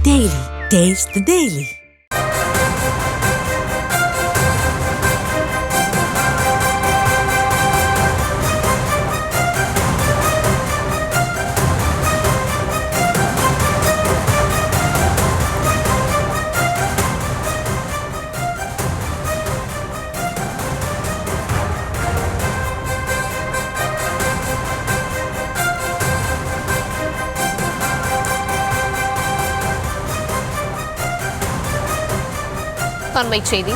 Daily. Taste the Daily. அண்மைச் செய்தி.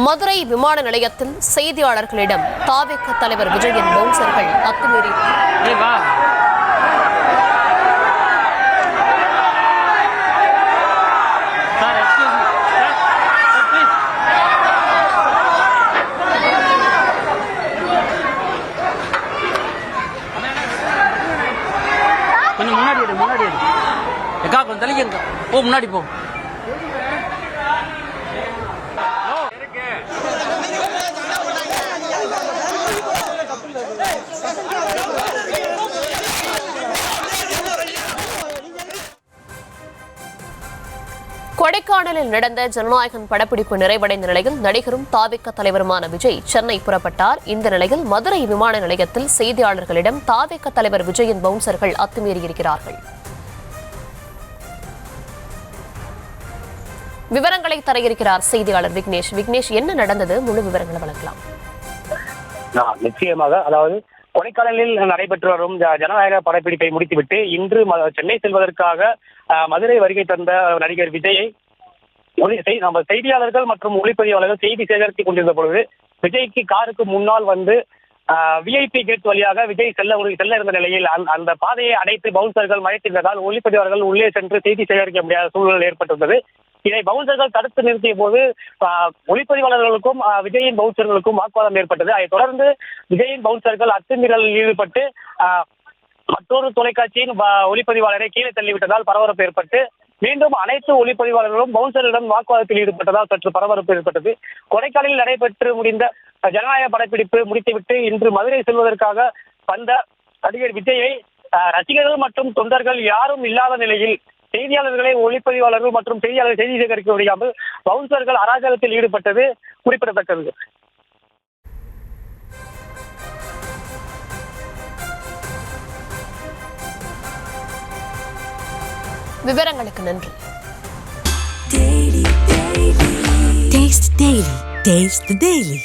மதுரை விமான நிலையத்தில் செய்தியாளர்களிடம் தாவேக தலைவர் விஜயின் பவுன்சர்கள் அத்துமீறி கொஞ்சம் முன்னாடி எக்கா கொஞ்சம் தள்ளிக்க போ, முன்னாடி போ. கொடைக்கானலில் நடந்த ஜனநாயகன் படப்பிடிப்பு நிறைவடைந்த நிலையில் நடிகரும் தாவேக தலைவருமான விஜய் சென்னை புறப்பட்டார். இந்த நிலையில் மதுரை விமான நிலையத்தில் செய்தியாளர்களிடம் தாவேக தலைவர் விஜயின் பவுன்சர்கள் அத்துமீறியிருக்கிறார்கள். விவரங்களை தர இருக்கிறார் செய்தியாளர் விக்னேஷ். விக்னேஷ், என்ன நடந்தது? முழு விவரங்களை வழங்கலாம். நிச்சயமாக, அதாவது கொடைக்கானலில் நடைபெற்று வரும் ஜனநாயக படப்பிடிப்பை முடித்துவிட்டு இன்று சென்னை செல்வதற்காக மதுரை வருகை தந்த நடிகர் விஜயை நம்ம செய்தியாளர்கள் மற்றும் ஒளிப்பதிவாளர்கள் செய்தி சேகரித்துக் கொண்டிருந்த பொழுது விஜய்க்கு காருக்கு முன்னால் வந்து விஐபி கேட் வழியாக விஜய் செல்ல இருந்த நிலையில் அந்த பாதையை அடைத்து பவுன்சர்கள் மறைத்திருந்ததால் ஒளிப்பதிவாளர்கள் உள்ளே சென்று செய்தி சேகரிக்க முடியாத சூழல் ஏற்பட்டுள்ளது. இதை பவுன்சர்கள் தடுத்து நிறுத்திய போது ஒளிப்பதிவாளர்களுக்கும் விஜயின் பவுன்சர்களுக்கும் வாக்குவாதம் ஏற்பட்டது. அதைத் தொடர்ந்து விஜயின் பவுன்சர்கள் அத்துமீறலில் ஈடுபட்டு மற்றொரு தொலைக்காட்சியின் ஒளிப்பதிவாளரை கீழே தள்ளிவிட்டதால் பரபரப்பு ஏற்பட்டு மீண்டும் அனைத்து ஒளிப்பதிவாளர்களும் பவுன்சரிடம் வாக்குவாதத்தில் ஈடுபட்டதால் சற்று பரபரப்பு ஏற்பட்டது. கொடைக்கானலில் நடைபெற்று முடிந்த ஜனநாயக படப்பிடிப்பு முடித்துவிட்டு இன்று மதுரை செல்வதற்காக வந்த நடிகர் விஜயை ரசிகர்கள் மற்றும் தொண்டர்கள் யாரும் இல்லாத நிலையில் செய்தியாளர்களை ஒளிப்பதிவாளர்கள் மற்றும் செய்தியாளர்கள் செய்தி சேகரிக்க முடியாமல் பவுன்சர்கள் அராஜகத்தில் ஈடுபட்டது குறிப்பிடத்தக்கது. விவரங்களுக்கு நன்றி. Taste the Daily. Taste the Daily.